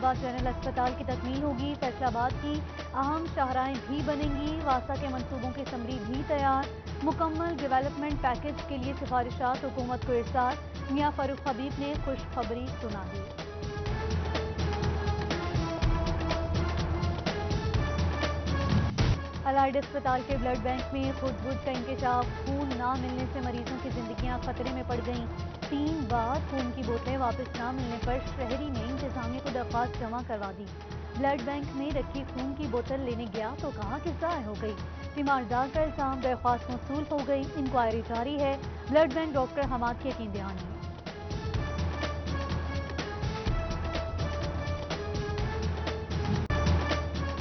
آباد جنرل اسپتال کی تکمیل ہوگی، فیصل آباد کی اہم شاہراہیں بھی بنیں گی، واسطہ کے منصوبوں کی سمری بھی تیار، مکمل ڈیولپمنٹ پیکج کے لیے سفارشات حکومت کو ارسال، میاں فاروق حبیب نے خوشخبری سنا دی۔ الائڈ اسپتال کے بلڈ بینک میں خود بد کا انکشاف، خون نہ ملنے سے مریضوں کی زندگیاں خطرے میں پڑ گئیں، 3 بار خون کی بوتلیں واپس نہ ملنے پر شہری نے انتظامیہ کو درخواست جمع کروا دی۔ بلڈ بینک میں رکھی خون کی بوتل لینے گیا تو کہا کہ ضائع ہو گئی، تیماردار کا الزام، درخواست موصول ہو گئی، انکوائری جاری ہے، بلڈ بینک ڈاکٹر حماد کی یقین دہانی۔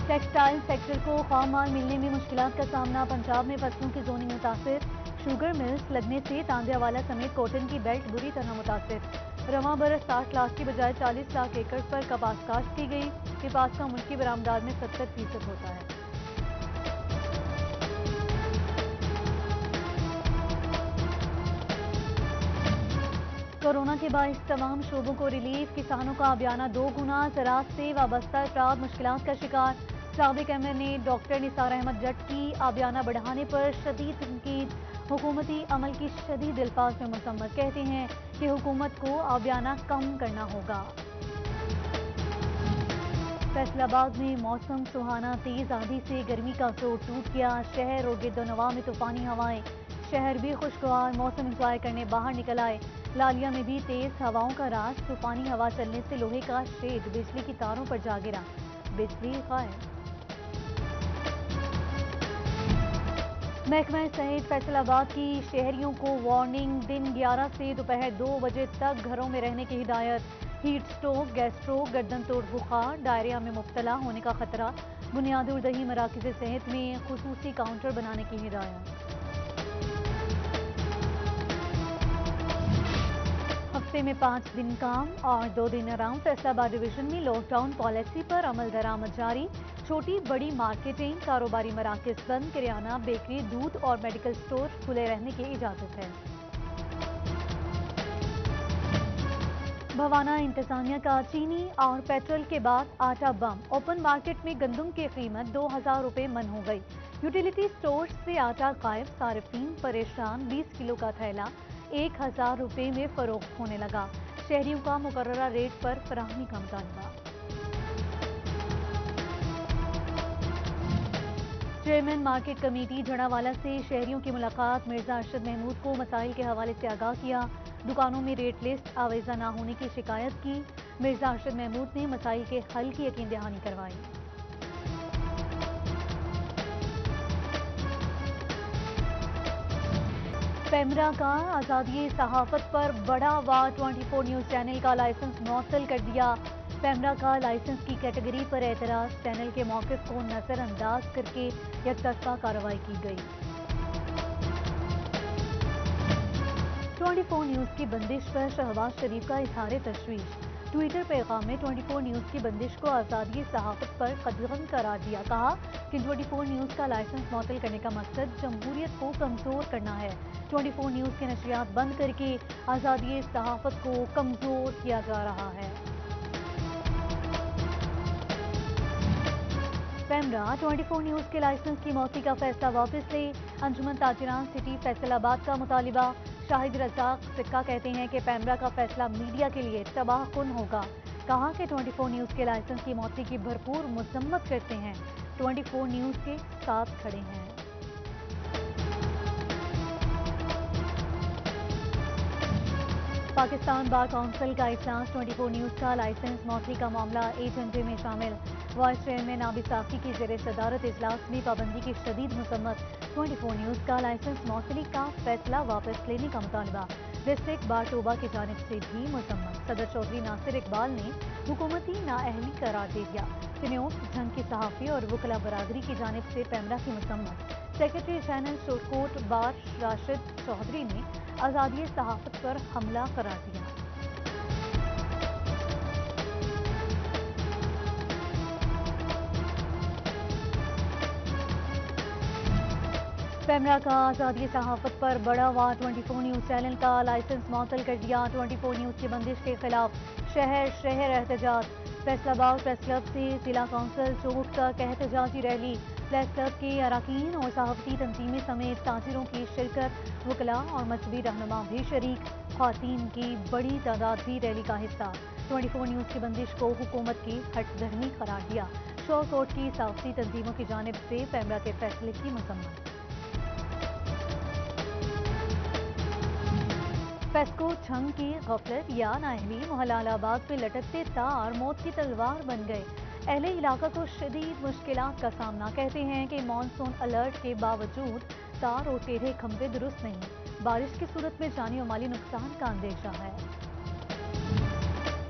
ٹیکسٹائل سیکٹر کو خام مال ملنے میں مشکلات کا سامنا، پنجاب میں فصلوں کی زوننگ متاثر، شوگر ملز لگنے سے تاندیا والا سمیت کوٹن کی بیلٹ بری طرح متاثر، رواں برس 60 لاکھ کی بجائے 40 لاکھ ایکڑ پر کپاس کاشت کی گئی، کپاس کا ملکی برآمدات میں 70% ہوتا ہے۔ کورونا کے باعث تمام شعبوں کو ریلیف، کسانوں کا آبیانہ 2 گنا، زراعت سے وابستہ افراد مشکلات کا شکار، سابق امیر نے ڈاکٹر نثار احمد جٹ کی آبیانہ بڑھانے پر شدید تنقید، حکومتی عمل کی شدید الفاظ میں مذمت، کہتے ہیں کہ حکومت کو آبیانہ کم کرنا ہوگا۔ فیصل آباد میں موسم سہانا، تیز آندھی سے گرمی کا زور ٹوٹ گیا، شہر اور گرد و نواح میں طوفانی ہوائیں، شہر بھی خوشگوار، موسم انجوائے کرنے باہر نکل آئے، لالیہ میں بھی تیز ہواؤں کا راز، طوفانی ہوا چلنے سے لوہے کا شیڈ بجلی کی تاروں پر جا گرا، بجلی غائب۔ محکمہ صحت فیصل آباد کی شہریوں کو وارننگ، دن 11 سے دوپہر 2 بجے تک گھروں میں رہنے کی ہدایت، ہیٹ سٹروک، گیسٹروک، گردن توڑ بخار، ڈائریا میں مبتلا ہونے کا خطرہ، بنیادی اور دیہی مراکز صحت میں خصوصی کاؤنٹر بنانے کی ہدایت۔ ہفتے میں 5 دن کام اور 2 دن آرام، فیصل آباد ڈویژن میں لاک ڈاؤن پالیسی پر عمل درآمد جاری، چھوٹی بڑی مارکیٹنگ، کاروباری مراکز بند، کریانہ، بیکری، دودھ اور میڈیکل سٹور کھلے رہنے کی اجازت ہے۔ بھوانہ انتظامیہ کا چینی اور پیٹرول کے بعد آٹا بم، اوپن مارکیٹ میں گندم کی قیمت 2000 روپے من ہو گئی، یوٹیلیٹی سٹورز سے آٹا غائب، صارفین پریشان، 20 کلو کا تھیلا 1000 روپے میں فروخت ہونے لگا، شہریوں کا مقررہ ریٹ پر فراہمی کا مطالبہ۔ چیئرمین مارکیٹ کمیٹی جھڑاوالا سے شہریوں کی ملاقات، مرزا ارشد محمود کو مسائل کے حوالے سے آگاہ کیا، دکانوں میں ریٹ لسٹ آویزہ نہ ہونے کی شکایت کی، مرزا ارشد محمود نے مسائل کے حل کی یقین دہانی کروائی۔ پیمرا کا آزادی صحافت پر بڑا وار، 24 نیوز چینل کا لائسنس معطل کر دیا، پیمرا کا لائسنس کی کیٹیگری پر اعتراض، چینل کے موقف کو نظر انداز کر کے یک طرفہ کارروائی کی گئی۔ 24 نیوز کی بندش پر شہباز شریف کا اظہار تشویش، ٹویٹر پیغام میں 24 نیوز کی بندش کو آزادی صحافت پر قدغن قرار دیا، کہا کہ 24 نیوز کا لائسنس معطل کرنے کا مقصد جمہوریت کو کمزور کرنا ہے، 24 نیوز کے نشریات بند کر کے آزادی صحافت کو کمزور کیا جا رہا ہے۔ پیمرا 24 نیوز کے لائسنس کی معطلی کا فیصلہ واپس لے، انجمن تاجران سٹی فیصل آباد کا مطالبہ، شاہد رزاق سکہ کہتے ہیں کہ پیمرا کا فیصلہ میڈیا کے لیے تباہ کن ہوگا، کہا کہ 24 نیوز کے لائسنس کی معطلی کی بھرپور مذمت کرتے ہیں، 24 نیوز کے ساتھ کھڑے ہیں۔ پاکستان بار کونسل کا اجلاس، 24 نیوز کا لائسنس معطلی کا معاملہ ایجنڈے میں شامل، وائس چیئرمین عابد صافی کی زیر صدارت اجلاس میں پابندی کی شدید مذمت، 24 نیوز کا لائسنس معطلی کا فیصلہ واپس لینے کا مطالبہ، ڈسٹرکٹ بار توبہ کی جانب سے بھی مذمت، صدر چودھری ناصر اقبال نے حکومتی نااہلی قرار دے دیا، سنیوٹ جنگ کی صحافی اور وکلاء برادری کی جانب سے پیمرا کی مذمت، سیکرٹری جنرل شورکوٹ بار راشد چودھری نے آزادی صحافت پر حملہ قرار دیا۔ پیمرا کا آزادی صحافت پر بڑا وار، 24 نیوز چینل کا لائسنس معطل کر دیا، 24 نیوز کی بندش کے خلاف شہر شہر احتجاج، फैसला आबाद प्रेस क्लब से जिला कौंसिल चौक तक एहतजाजी रैली। प्रेस क्लब के अरकान और सहाफती तंजीमें समेत ताजिरों की शिरकत, वकला और मजहबी रहनुमा भी शरीक। ख्वातीन की बड़ी तादाद भी रैली का हिस्सा। 24 न्यूज़ की बंदिश को हुकूमत की हट धर्मी करार दिया। शोर कोर्ट की सहाफती तंजीमों की जानिब से पैमरा के फैसले की मजम्मत। फेस्को छंग की गफलत या नाअहली, मोहल्लाबाद में लटकते तार मौत की तलवार बन गए। अहले इलाका को शदीद मुश्किलात का सामना। कहते हैं कि मानसून अलर्ट के बावजूद तार और टेढ़े खंभे दुरुस्त नहीं। बारिश की सूरत में जानी और माली नुकसान का अंदेशा है।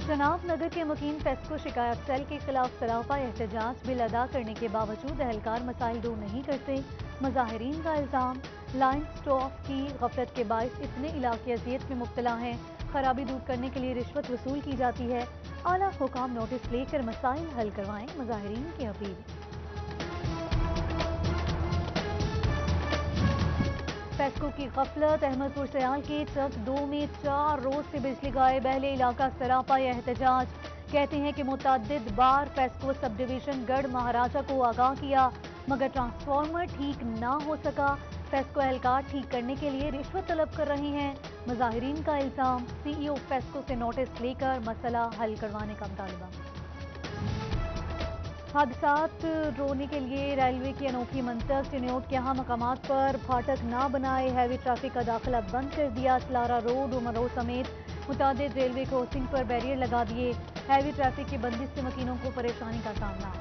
जनाब नगर के मुकीम फेस्को शिकायत सेल के खिलाफ सरापा एहतजाज। बिल अदा करने के बावजूद एहलकार मसाइल दूर नहीं करते। मुजाहिरीन का इल्जाम, लाइन स्टाफ की गफलत के बायस इतने इलाके अजियत में मुब्तला हैं। खराबी दूर करने के लिए रिश्वत वसूल की जाती है। आला हुकाम नोटिस लेकर मसाइल हल करवाएं, मुजाहिरीन की अपील। फेस्को की गफलत, अहमदपुर सयाल के चक 2 में 4 रोज से बिजली गायब। अहले इलाका सरापा एहतजाज। कहते हैं कि मुतअद्दिद बार फेस्को सब डिवीजन गढ़ महाराजा को आगाह किया मगर ट्रांसफार्मर ठीक ना हो सका। फेस्को एहलकार ठीक करने के लिए रिश्वत तलब कर रहे हैं। मुजाहिरीन का इल्जाम, सीईओ फेस्को से नोटिस लेकर मसला हल करवाने का मुतालबा। हादसात रोकने के लिए रेलवे की अनोखी मंतक। चिन्योट के अहम मकामात पर फाटक ना बनाए। हैवी ट्रैफिक का दाखिला बंद कर दिया। सलारा रोड, उमर रोड समेत मुतादिद रेलवे क्रॉसिंग पर बैरियर लगा दिए। हैवी ट्रैफिक की बंदिश से मकीनों को परेशानी का सामना।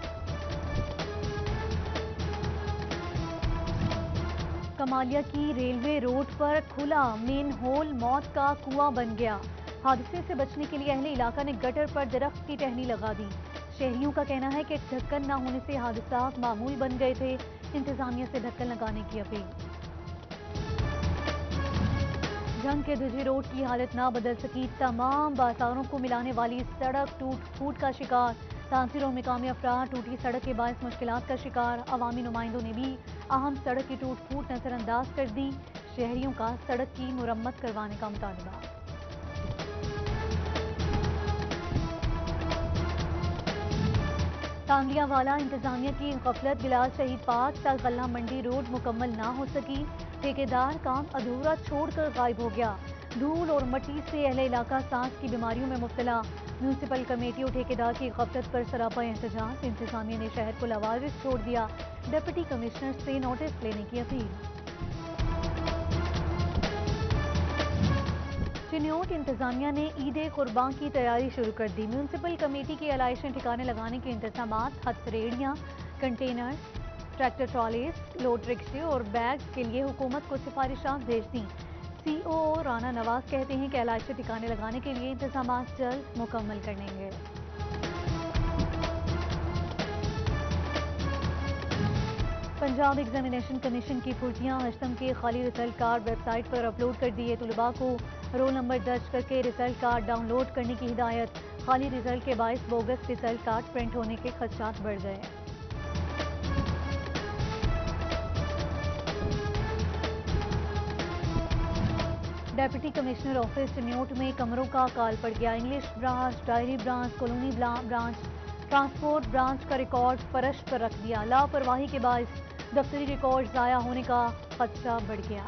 कमालिया की रेलवे रोड पर खुला मेन होल मौत का कुआं बन गया। हादसे से बचने के लिए अहले इलाका ने गटर पर दरख्त की टहनी लगा दी। शहरियों का कहना है कि ढक्कन न होने से हादसात मामूल बन गए थे। इंतजामिया से ढक्कन लगाने की अपील। जंग के दुजी रोड की हालत ना बदल सकी। तमाम बाजारों को मिलाने वाली सड़क टूट फूट का शिकार। ताजिर और मकामी अफराद टूटी सड़क के बायस मुश्किलात का शिकार। अवामी नुमाइंदों ने भी अहम सड़क की टूट फूट नजरअंदाज कर दी। शहरियों का सड़क की मुरम्मत करवाने का मुतालबा। तांगियावाला इंतजामिया की गफलत, बिलाल शहीद पार्क तक गल्ला मंडी रोड मुकम्मल ना हो सकी। ठेकेदार काम अधूरा छोड़कर गायब हो गया। धूल और मिट्टी से अहले इलाका सांस की बीमारियों में मुब्तला। म्यूनसिपल कमेटी और ठेकेदार की गफलत पर सरापा एहतजाज। इंतजामिया ने शहर को लवारिस छोड़ दिया। डिप्टी कमिश्नर से नोटिस लेने की अपील। चिन्योट इंतजामिया ने ईद कुर्बान की तैयारी शुरू कर दी। म्यूनसिपल कमेटी की आलाइशें ठिकाने लगाने के इंतजामात। हथरेड़ियाँ, कंटेनर्स, ट्रैक्टर ट्रॉलीज, लोड रिक्शे और बैग्स के लिए हुकूमत को सिफारिशात भेज दी। सीओ राना नवाज कहते हैं कि आलाइशें ठिकाने लगाने के लिए इंतजामात जल्द मुकम्मल करेंगे। पंजाब एग्जामिनेशन कमीशन की फुर्तियां। अष्टम के खाली रिजल्ट कार्ड वेबसाइट पर अपलोड कर दिए। तुलबा को रोल नंबर दर्ज करके रिजल्ट कार्ड डाउनलोड करने की हिदायत। खाली रिजल्ट के बायस बोगस रिजल्ट कार्ड प्रिंट होने के खदशात बढ़ गए। डेप्यूटी कमिश्नर ऑफिस चिन्योट में कमरों का काल पड़ गया। English branch, diary branch, colony branch, transport branch का रिकॉर्ड फर्श पर रख दिया। लापरवाही के बायस दफ्तरी रिकॉर्ड ज़ाया होने का खदशा बढ़ गया।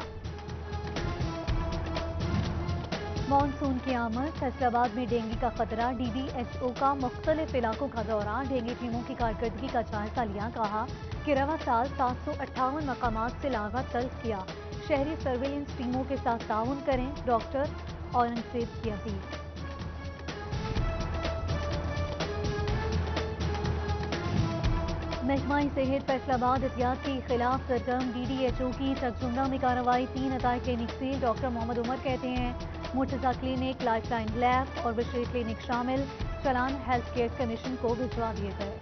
मानसून की आमद, फैसलाबाद में डेंगू का खतरा। DDHO का मुख्तलिफ इलाकों का दौरा। डेंगू टीमों की कारकर्दगी का जायजा लिया। कहा कि रवा साल 758 मकामात से लार्वा तल्फ किया। शहरी सर्वेलेंस टीमों के साथ ताउन करें, डॉक्टर औरंगजेब की अपील। महकमा सेहत फैसलाबाद एहतियात के खिलाफ सरगर्म। DDHO की चकजुमरा में कार्रवाई। 3 अताई क्लिनिक से। डॉक्टर मोहम्मद उमर कहते हैं मुर्तजा क्लिनिक, लाइफलाइन लैब और बशीर क्लिनिक शामिल। चलान हेल्थ केयर कमीशन को भिजवा दिए गए।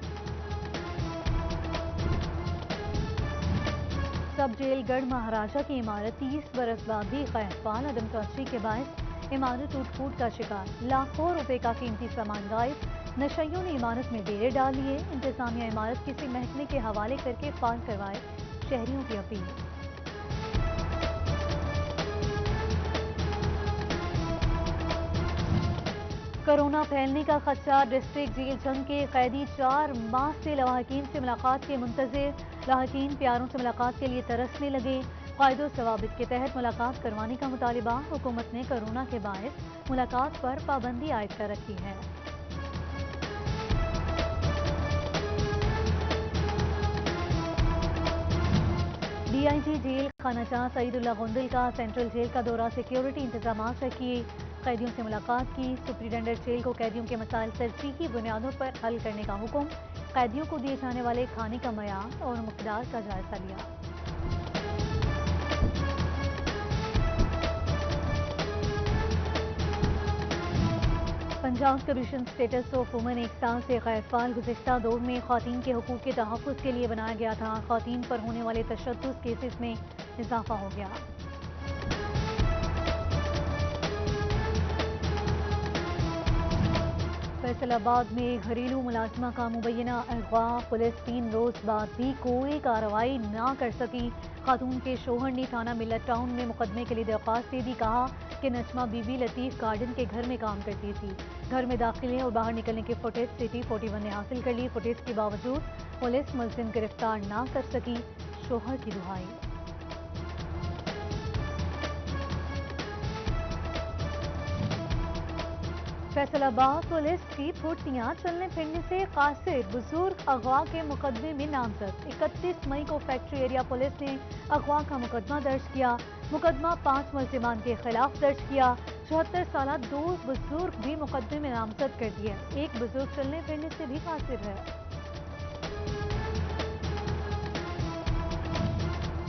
सब जेल गढ़ महाराजा की इमारत 30 बरस बाद भी खैरफाल। अदम तोच्ची के बायस इमारत टूट फूट का शिकार। लाखों रुपए का कीमती सामान गायब। नशइयों ने इमारत में डेरे डाल लिए। इंतजामिया इमारत किसी महकमे के हवाले करके फाल करवाए। शहरियों की अपील। कोरोना फैलने का खदशा, डिस्ट्रिक्ट जेल जंग के कैदी 4 माह से लवाहकीन से मुलाकात के मुंतजिर। लवाहकीन प्यारों से मुलाकात के लिए तरसने लगे। कायदो सवाबित के तहत मुलाकात करवाने का मुतालिबा। हुकूमत ने कोरोना के बायस मुलाकात पर पाबंदी आयद कर रखी है। DIG जेल खानाचा सईदुल्ला गुंदल का सेंट्रल जेल का दौरा, सिक्योरिटी इंतजाम चेक किए, कैदियों से मुलाकात की। सुप्रिटेंडेंट जेल को कैदियों के मसाइल तरजीही बुनियादों पर हल करने का हुक्म। कैदियों को दिए जाने वाले खाने का मयार और मकदार का जायजा लिया। Punjab commission status of women 1 साल से गैर फाल। गुज़िश्ता दौर में ख़वातीन के हुकूक के तहफ़्फ़ुज़ के लिए बनाया गया था। ख़वातीन पर होने वाले तशद्दुद केसेस में इजाफा हो गया। फैसलाबाद में घरेलू मुलाजिमा का मुबैना अगवा, पुलिस 3 रोज बाद भी कोई कार्रवाई ना कर सकी। खातून के शोहर ने थाना मिल्लत टाउन में मुकदमे के लिए दरख्वास्त दे दी। कहा कि नजमा बीबी लतीफ गार्डन के घर में काम करती थी। घर में दाखिले और बाहर निकलने की फुटेज सिटी 41 ने हासिल कर ली। फुटेज के बावजूद पुलिस मुलजिम गिरफ्तार ना कर सकी। शोहर की दुहाई। फैसलाबाद पुलिस की फुर्तियां, चलने फिरने से कासिर बुजुर्ग अगवा के मुकदमे में नामजद। 31 मई को फैक्ट्री एरिया पुलिस ने अगवा का मुकदमा दर्ज किया। मुकदमा 5 मुलजिमान के खिलाफ दर्ज किया। 74 साल 2 बुजुर्ग भी मुकदमे में नामजद कर दिए। एक बुजुर्ग चलने फिरने से भी कासिर है।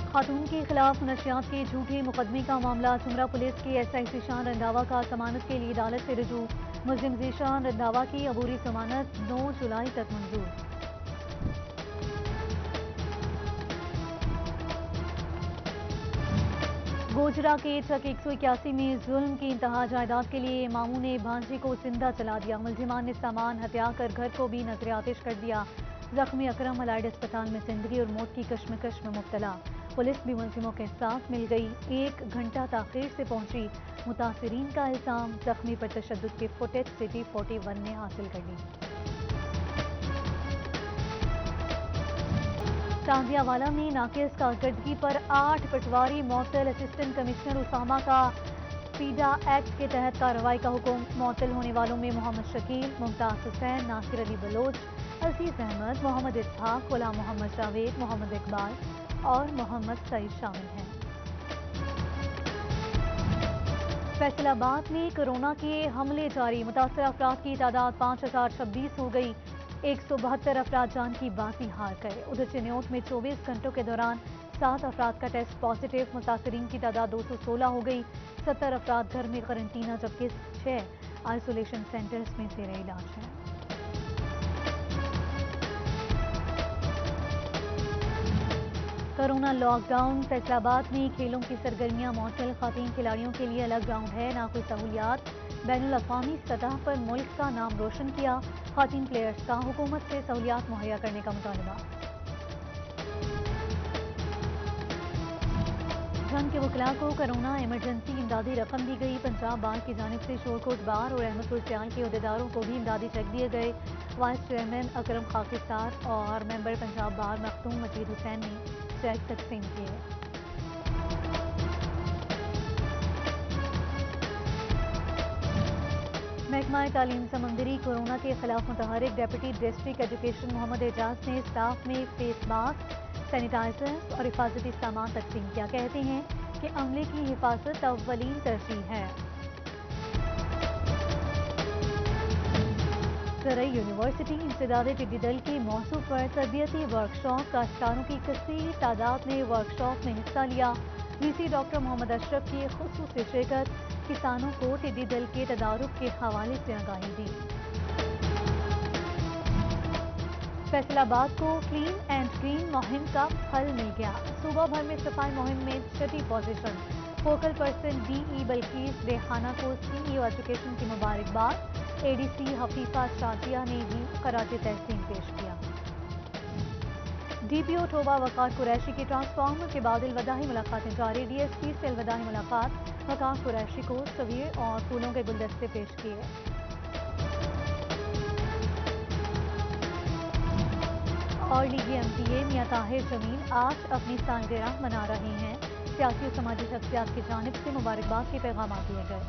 खातून के खिलाफ नशियात के झूठे मुकदमे का मामला। जुमरा पुलिस के SI ज़ीशान रंधावा का जमानत के लिए अदालत से रुजू। मुलजिम ज़ीशान रंधावा की अबूरी जमानत 9 जुलाई तक मंजूर। गोजरा के चक 181 में जुल्म की इंतहा। जायदाद के लिए मामू ने भांजे को जिंदा जला दिया। मुलजिमान ने सामान हत्या कर घर को भी नजर आतिश कर दिया। जख्मी अकरम अलाइड अस्पताल में जिंदगी और मौत की कश्मकश में मुब्तला। पुलिस भी मुलजिमों के साथ मिल गई। 1 घंटा ताखीर से पहुंची। मुतासिरीन का इल्जाम, जख्मी पर तशद्दुद की फुटेज सिटी 41 ने हासिल कर ली। तांदियावाला में नाकिस कारकर्दगी पर 8 पटवारी मअतल। असिस्टेंट कमिश्नर उसामा का पीडा एक्ट के तहत कार्रवाई का हुक्म। मअतल होने वालों में मोहम्मद शकील, मुमताज हुसैन, नासिर अली बलोच, अजीज अहमद, मोहम्मद इसहाक, गुलाम मोहम्मद जावेद, मोहम्मद इकबाल और मोहम्मद सईद शामिल हैं। फैसलाबाद में कोरोना के हमले जारी। मुतासर अफराद की तादाद 5026 हो गई। 172 अफराद जान की बाजी हार गए। उधर चिन्योट में 24 घंटों के दौरान 7 अफराद का टेस्ट पॉजिटिव। मुतासरीन की तादाद 216 हो गई। 70 अफराद घर में क्वारंटीना, जबकि 6 आइसोलेशन सेंटर्स में जेर इलाज हैं। Corona lockdown. फैसलाबाद में खेलों की सरगर्मियां मौसम। खातीन खिलाड़ियों के लिए अलग ग्राउंड है, ना कोई सहूलियात। बैनुल अक़वामी सतह पर मुल्क का नाम रोशन किया। खातीन प्लेयर्स का हुकूमत से सहूलियात मुहैया करने का मुतालबा। जंग के वकला को कोरोना इमरजेंसी इमदादी रकम दी गई। पंजाब बार की जानिब से शोरकोट बार और अहमदपुर सियाल के अहदेदारों को भी इमदादी चेक दिए गए। वाइस चेयरमैन अकरम खाकिस्तार और मेंबर पंजाब बार मखदूम मजीद हुसैन ने चेक तकसीम किए। महकमा तालीम समंदरी कोरोना के खिलाफ मुतहरिक। Deputy district education Mohammad Aijaz ने स्टाफ में फेस मास्क, सैनिटाइजर्स और हिफाजती सामान तकसीम किया। कहते हैं कि अमले की हिफाजत अव्वलीन तरजीह है। सरई यूनिवर्सिटी इंसदाद टिड्डी दल के मौजू पर तरबियती वर्कशॉप। काश्तकारों की कसीर तादाद ने वर्कशॉप में हिस्सा लिया। VC डॉक्टर मोहम्मद अशरफ की खुसूसी शिरकत। किसानों को टिड्डी दल के तदारुक के हवाले से आगाही दी। फैसलाबाद को क्लीन एंड ग्रीन मुहिम का फल मिल गया। सूबा भर में सफाई मुहिम में 6ठी position. Focal person DE Bilquis Rehana को CEO एजुकेशन की मुबारकबाद। ADC हफीफा शाजिया ने भी खराज तहसीन पेश किया। DPO ठोबा वकार कुरैशी की ट्रांसफार्मर के बाद अलविदाई मुलाकातें जारी। DSP से अलविदाई मुलाकात। वकार कुरैशी को सवीर और फूलों के गुलदस्ते पेश किए। اور لیگی MPA میاں طاہر جمیل آج اپنی سالگرہ منا رہے ہیں۔ سیاسی و سماجی شخصیات کی جانب سے مبارکباد کے پیغامات دیے گئے۔